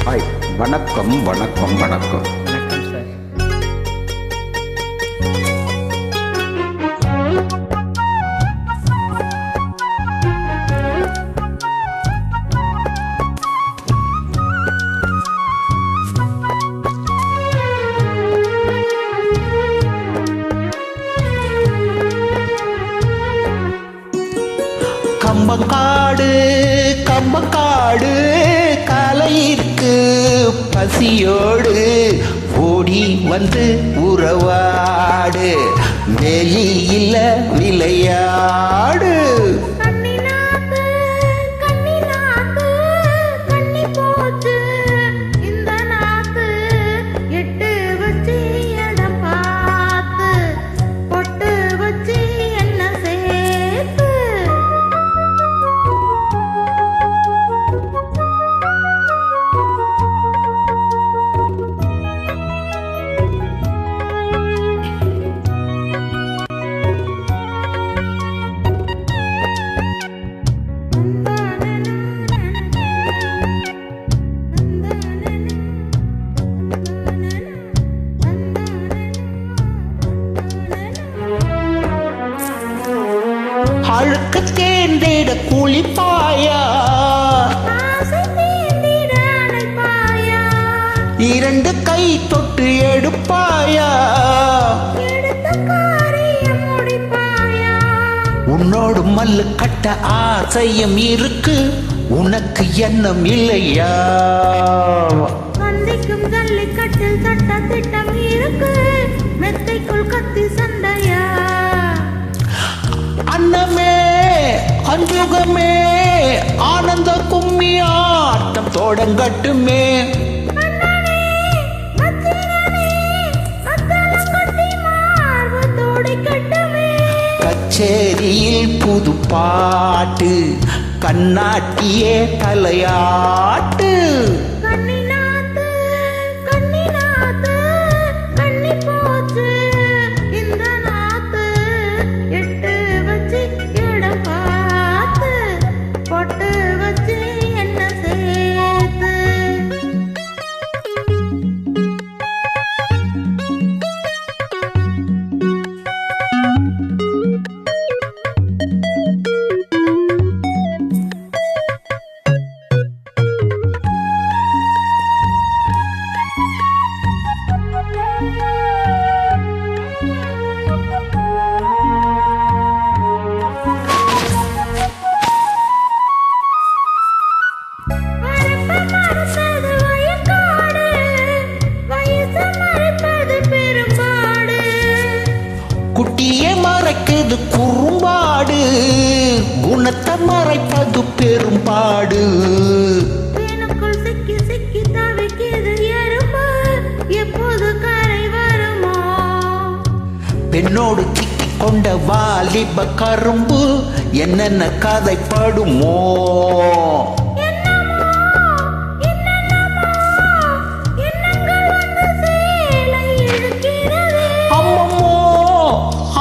Hi, வணக்கம் வணக்கம் வணக்கம். வணக்கம் சார். கம்பங்காடு கம்பங்காடு காலையிற்கு பசியோடு ஓடி வந்து உறவாடு, வெளியில விளையாடு. அழுக்கு தேர்ந்திட குளிப்பாயா, இரண்டு கை தொட்டு எடுப்பாயா, உன்னோடு மல்லு கட்ட ஆசையும் இருக்கு, உனக்கு எண்ணம் இல்லையா? சந்திக்கும் ஜல்லிக்கட்டில் சட்ட திட்டம் இருக்கு, மெத்தைக்குள் கத்தி சண்டையா? அன்னமே அஞ்சுகமே ஆனந்த கும்மி ஆட்டம் தொடங்கட்டுமே. கச்சேரியில் புது பாட்டு, கண்ணாட்டியே தலையாட்டு. குட்டியை மறைக்குது குறும்பாடு, குணத்தை மறைப்பது பெரும்பாடு. சிக்கி சிக்கி தவிக்குது எறும்பு, எப்போது கரை வருமோ? பெண்ணோடு சிக்கி கொண்ட வாலிப கரும்பு என்னென்ன கதைப்படுமோ?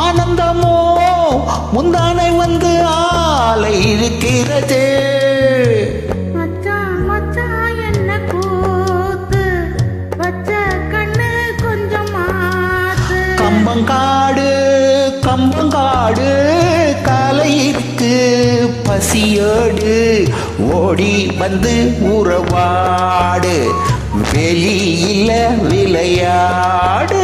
ஆனந்தமோ முந்தானை வந்து ஆலை இருக்கிறது. மச்சான் மச்சான் என்ன கூத்து வச்ச கண்ணு கொஞ்சம் மாத்து. கம்பங்காடு கம்பங்காடு காலையிற்கு பசியோடு ஓடி வந்து உறவாடு, வெளியில விளையாடு.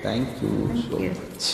Thank you so much.